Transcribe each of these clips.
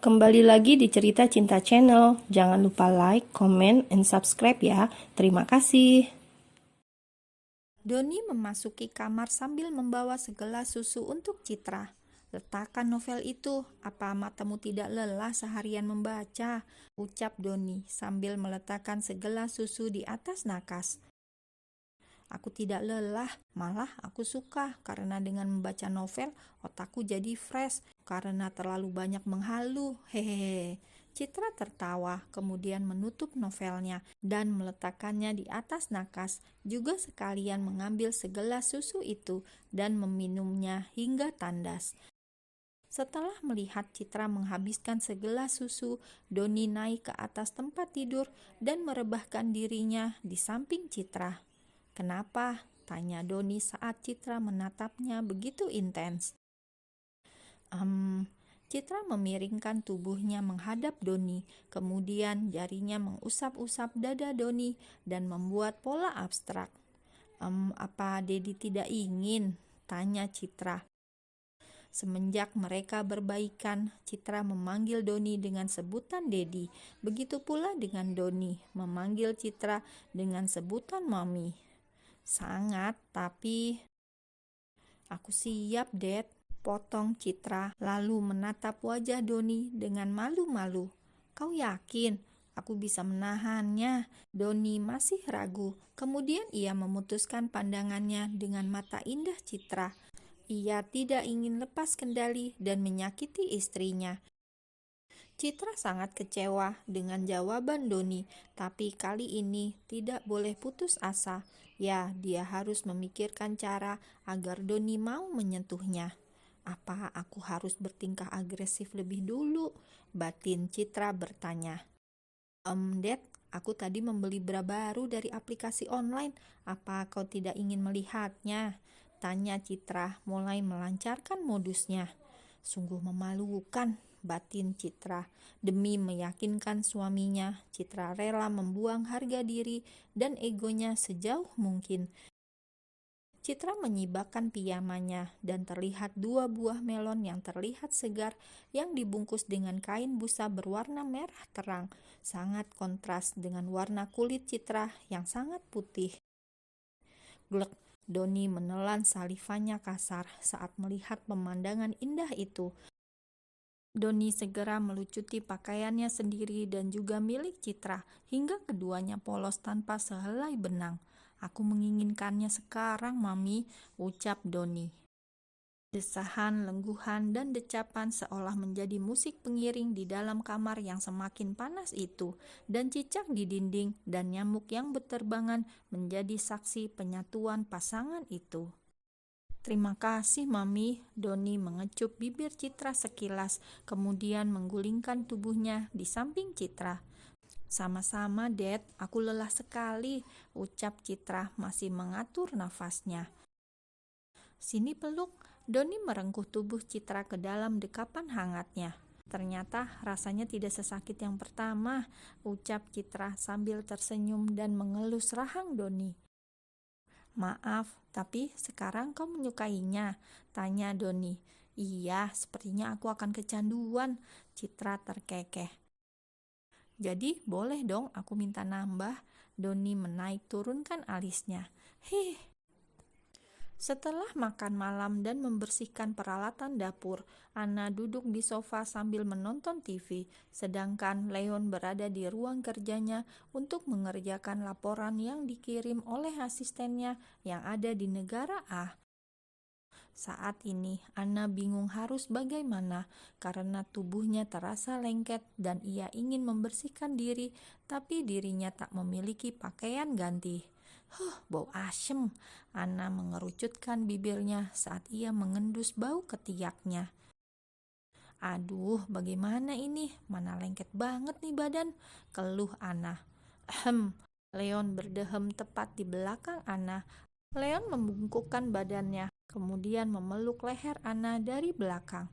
Kembali lagi di Cerita Cinta Channel. Jangan lupa like, comment, and subscribe ya. Terima kasih. Doni memasuki kamar sambil membawa segelas susu untuk Citra. "Letakkan novel itu, apa matamu tidak lelah seharian membaca?" ucap Doni sambil meletakkan segelas susu di atas nakas. "Aku tidak lelah, malah aku suka karena dengan membaca novel otakku jadi fresh karena terlalu banyak menghalu. Hehehe." Citra tertawa, kemudian menutup novelnya dan meletakkannya di atas nakas, juga sekalian mengambil segelas susu itu dan meminumnya hingga tandas. Setelah melihat Citra menghabiskan segelas susu, Doni naik ke atas tempat tidur dan merebahkan dirinya di samping Citra. "Kenapa?" tanya Doni saat Citra menatapnya begitu intens. Citra memiringkan tubuhnya menghadap Doni, kemudian jarinya mengusap-usap dada Doni dan membuat pola abstrak. Apa Dedi tidak ingin?" tanya Citra. Semenjak mereka berbaikan, Citra memanggil Doni dengan sebutan Dedi. Begitu pula dengan Doni memanggil Citra dengan sebutan Mami. "Sangat, tapi..." "Aku siap, Dad," potong Citra, lalu menatap wajah Doni dengan malu-malu. "Kau yakin aku bisa menahannya?" Doni masih ragu. Kemudian ia memutuskan pandangannya dengan mata indah Citra. Ia tidak ingin lepas kendali dan menyakiti istrinya. Citra sangat kecewa dengan jawaban Doni, tapi kali ini tidak boleh putus asa. Ya, dia harus memikirkan cara agar Doni mau menyentuhnya. "Apa aku harus bertingkah agresif lebih dulu?" batin Citra bertanya. Dad, aku tadi membeli bra baru dari aplikasi online. Apa kau tidak ingin melihatnya?" tanya Citra mulai melancarkan modusnya. "Sungguh memalukan," batin Citra. Demi meyakinkan suaminya, Citra rela membuang harga diri dan egonya sejauh mungkin. Citra menyibakkan piyamanya dan terlihat 2 buah melon yang terlihat segar yang dibungkus dengan kain busa berwarna merah terang, sangat kontras dengan warna kulit Citra yang sangat putih. Glek, Doni menelan salivanya kasar saat melihat pemandangan indah itu. Doni segera melucuti pakaiannya sendiri dan juga milik Citra, hingga keduanya polos tanpa sehelai benang. "Aku menginginkannya sekarang, Mami," ucap Doni. Desahan, lengguhan, dan decapan seolah menjadi musik pengiring di dalam kamar yang semakin panas itu, dan cicak di dinding dan nyamuk yang berterbangan menjadi saksi penyatuan pasangan itu. "Terima kasih, Mami." Doni mengecup bibir Citra sekilas, kemudian menggulingkan tubuhnya di samping Citra. "Sama-sama, Dad. Aku lelah sekali," ucap Citra masih mengatur nafasnya. "Sini peluk." Doni merengkuh tubuh Citra ke dalam dekapan hangatnya. "Ternyata rasanya tidak sesakit yang pertama," ucap Citra sambil tersenyum dan mengelus rahang Doni. "Maaf, tapi sekarang kau menyukainya?" tanya Doni. "Iya, sepertinya aku akan kecanduan," Citra terkekeh. "Jadi boleh dong aku minta nambah?" Doni menaik turunkan alisnya. "Hih." Setelah makan malam dan membersihkan peralatan dapur, Anna duduk di sofa sambil menonton TV, sedangkan Leon berada di ruang kerjanya untuk mengerjakan laporan yang dikirim oleh asistennya yang ada di negara A. Saat ini, Anna bingung harus bagaimana karena tubuhnya terasa lengket dan ia ingin membersihkan diri, tapi dirinya tak memiliki pakaian ganti. Bau asem." Anna mengerucutkan bibirnya saat ia mengendus bau ketiaknya. "Aduh, bagaimana ini? Mana lengket banget nih badan," keluh Anna. Leon berdehem tepat di belakang Anna. Leon membungkukkan badannya, kemudian memeluk leher Anna dari belakang.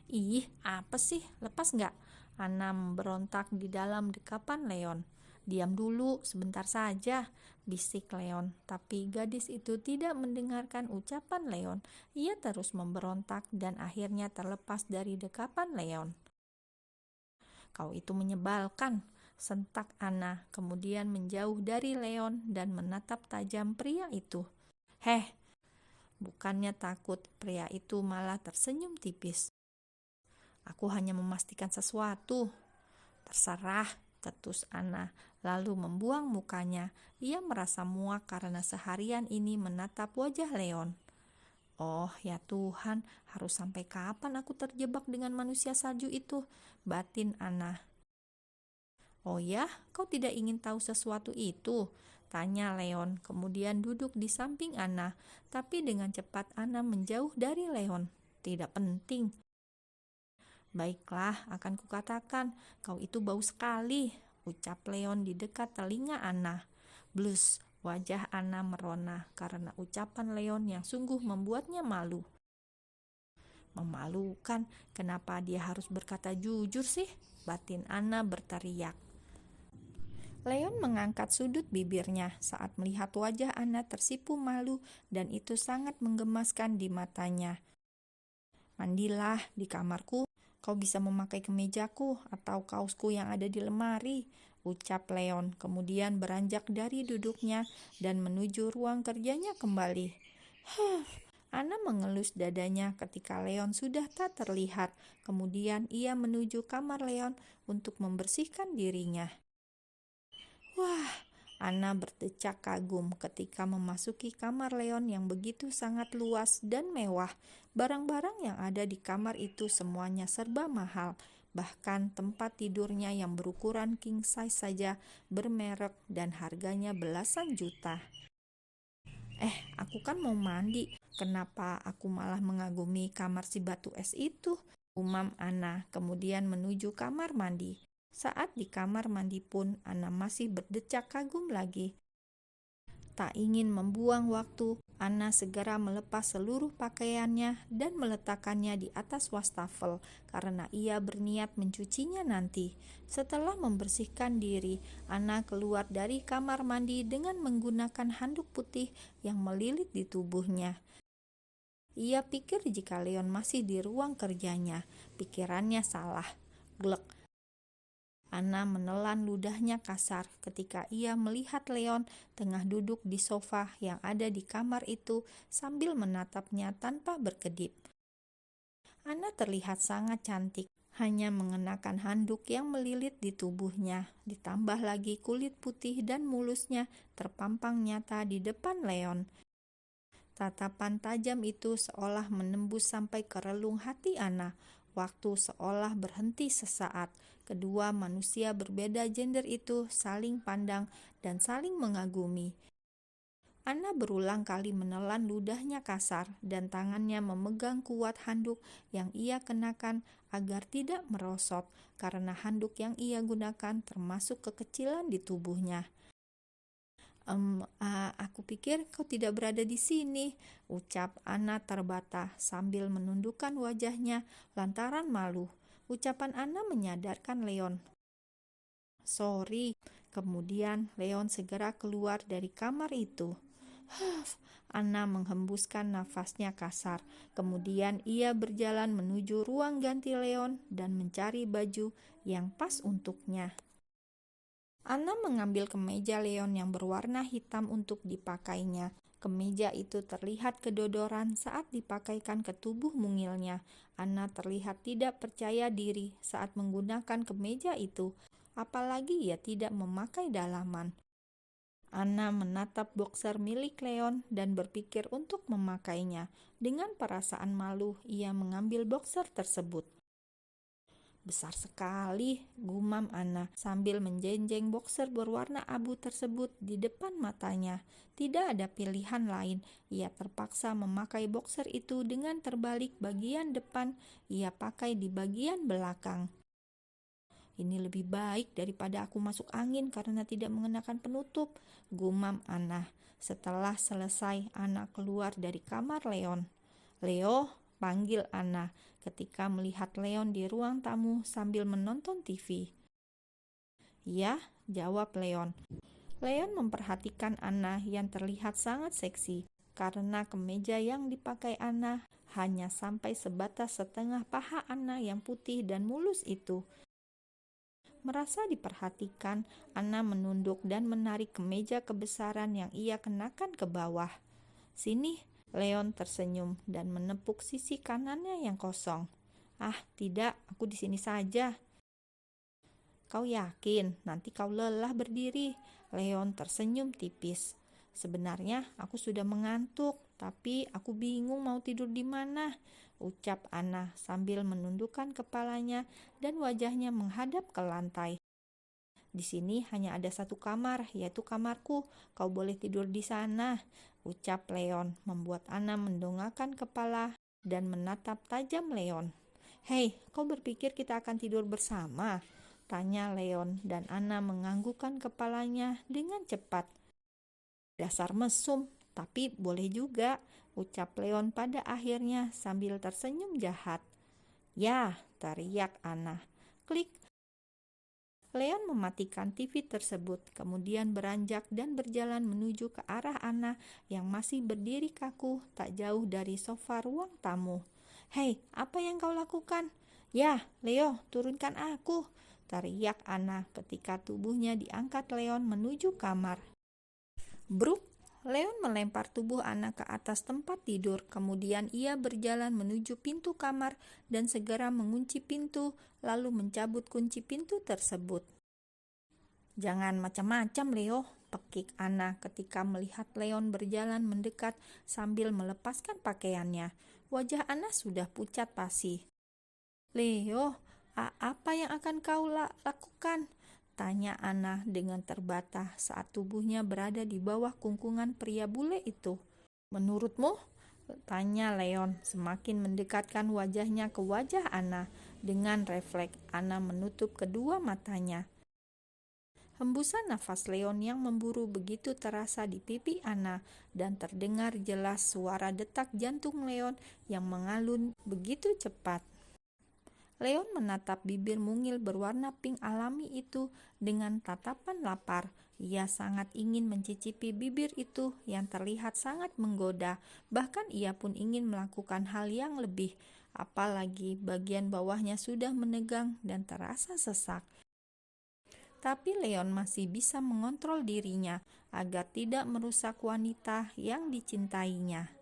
"Ih, apa sih? Lepas nggak?" Anna memberontak di dalam dekapan Leon. "Diam dulu, sebentar saja," bisik Leon. Tapi gadis itu tidak mendengarkan ucapan Leon. Ia terus memberontak dan akhirnya terlepas dari dekapan Leon. Kau itu menyebalkan, sentak Anna, kemudian menjauh dari Leon dan menatap tajam pria itu. Heh, bukannya takut, pria itu malah tersenyum tipis. Aku hanya memastikan sesuatu. Terserah, ketus Anna, lalu membuang mukanya. Ia merasa muak karena seharian ini menatap wajah Leon. Oh ya Tuhan, harus sampai kapan aku terjebak dengan manusia salju itu? Batin Anna. Oh ya, kau tidak ingin tahu sesuatu itu? Tanya Leon, kemudian duduk di samping Anna. Tapi dengan cepat Anna menjauh dari Leon. Tidak penting. Baiklah, akan kukatakan, kau itu bau sekali, ucap Leon di dekat telinga Anna. Blus, wajah Anna merona karena ucapan Leon yang sungguh membuatnya malu. Memalukan, kenapa dia harus berkata jujur sih? Batin Anna berteriak. Leon mengangkat sudut bibirnya saat melihat wajah Anna tersipu malu dan itu sangat menggemaskan di matanya. Mandilah di kamarku, kau bisa memakai kemejaku atau kaosku yang ada di lemari, ucap Leon, kemudian beranjak dari duduknya dan menuju ruang kerjanya kembali. Anna mengelus dadanya ketika Leon sudah tak terlihat. Kemudian ia menuju kamar Leon untuk membersihkan dirinya. Wah, Anna berdecak kagum ketika memasuki kamar Leon yang begitu sangat luas dan mewah. Barang-barang yang ada di kamar itu semuanya serba mahal. Bahkan tempat tidurnya yang berukuran king size saja bermerek dan harganya belasan juta. Aku kan mau mandi. Kenapa aku malah mengagumi kamar si batu es itu? Umam Anna kemudian menuju kamar mandi. Saat di kamar mandi pun Anna masih berdecak kagum lagi. Tak ingin membuang waktu, Anna segera melepas seluruh pakaiannya dan meletakkannya di atas wastafel karena ia berniat mencucinya nanti. Setelah membersihkan diri, Anna keluar dari kamar mandi dengan menggunakan handuk putih yang melilit di tubuhnya. Ia pikir jika Leon masih di ruang kerjanya, pikirannya salah. Glek. Anna menelan ludahnya kasar ketika ia melihat Leon tengah duduk di sofa yang ada di kamar itu sambil menatapnya tanpa berkedip. Anna terlihat sangat cantik, hanya mengenakan handuk yang melilit di tubuhnya, ditambah lagi kulit putih dan mulusnya terpampang nyata di depan Leon. Tatapan tajam itu seolah menembus sampai ke relung hati Anna. Waktu seolah berhenti sesaat. Kedua manusia berbeda gender itu saling pandang dan saling mengagumi. Anna berulang kali menelan ludahnya kasar dan tangannya memegang kuat handuk yang ia kenakan agar tidak merosot karena handuk yang ia gunakan termasuk kekecilan di tubuhnya. Aku pikir kau tidak berada di sini, ucap Anna terbata sambil menundukkan wajahnya lantaran malu. Ucapan Anna menyadarkan Leon. Sorry. Kemudian Leon segera keluar dari kamar itu. Anna menghembuskan nafasnya kasar. Kemudian ia berjalan menuju ruang ganti Leon dan mencari baju yang pas untuknya. Anna mengambil kemeja Leon yang berwarna hitam untuk dipakainya. Kemeja itu terlihat kedodoran saat dipakaikan ke tubuh mungilnya. Anna terlihat tidak percaya diri saat menggunakan kemeja itu, apalagi ia tidak memakai dalaman. Anna menatap boxer milik Leon dan berpikir untuk memakainya. Dengan perasaan malu, ia mengambil boxer tersebut. Besar sekali, gumam Anna sambil menjenjeng boxer berwarna abu tersebut di depan matanya. Tidak ada pilihan lain, ia terpaksa memakai boxer itu dengan terbalik bagian depan, ia pakai di bagian belakang. Ini lebih baik daripada aku masuk angin karena tidak mengenakan penutup, gumam Anna. Setelah selesai, Anna keluar dari kamar Leon. Leo, panggil Anna ketika melihat Leon di ruang tamu sambil menonton TV. Ya, jawab Leon. Leon memperhatikan Anna yang terlihat sangat seksi karena kemeja yang dipakai Anna hanya sampai sebatas setengah paha Anna yang putih dan mulus itu. Merasa diperhatikan, Anna menunduk dan menarik kemeja kebesaran yang ia kenakan ke bawah. "Sini," Leon tersenyum dan menepuk sisi kanannya yang kosong. "Ah, tidak, aku di sini saja." "Kau yakin nanti kau lelah berdiri?" Leon tersenyum tipis. "Sebenarnya aku sudah mengantuk, tapi aku bingung mau tidur di mana," ucap Anna sambil menundukkan kepalanya dan wajahnya menghadap ke lantai. "Di sini hanya ada satu kamar, yaitu kamarku. Kau boleh tidur di sana," ucap Leon, membuat Anna mendongakkan kepala dan menatap tajam Leon. "Hei, kau berpikir kita akan tidur bersama?" tanya Leon, dan Anna menganggukkan kepalanya dengan cepat. "Dasar mesum, tapi boleh juga," ucap Leon pada akhirnya sambil tersenyum jahat. "Ya," teriak Anna. Klik. Leon mematikan TV tersebut, kemudian beranjak dan berjalan menuju ke arah Anna yang masih berdiri kaku tak jauh dari sofa ruang tamu. "Hei, apa yang kau lakukan?" "Ya, Leo, turunkan aku," teriak Anna ketika tubuhnya diangkat Leon menuju kamar. Bruk, Leon melempar tubuh Anna ke atas tempat tidur, kemudian ia berjalan menuju pintu kamar dan segera mengunci pintu, lalu mencabut kunci pintu tersebut. "Jangan macam-macam, Leo," pekik Anna ketika melihat Leon berjalan mendekat sambil melepaskan pakaiannya. Wajah Anna sudah pucat pasi. "Leo, apa yang akan kau lakukan?" tanya Anna dengan terbata saat tubuhnya berada di bawah kungkungan pria bule itu. "Menurutmu?" tanya Leon semakin mendekatkan wajahnya ke wajah Anna. Dengan refleks, Anna menutup kedua matanya. Hembusan nafas Leon yang memburu begitu terasa di pipi Anna dan terdengar jelas suara detak jantung Leon yang mengalun begitu cepat. Leon menatap bibir mungil berwarna pink alami itu dengan tatapan lapar. Ia sangat ingin mencicipi bibir itu yang terlihat sangat menggoda. Bahkan ia pun ingin melakukan hal yang lebih. Apalagi bagian bawahnya sudah menegang dan terasa sesak. Tapi Leon masih bisa mengontrol dirinya agar tidak merusak wanita yang dicintainya.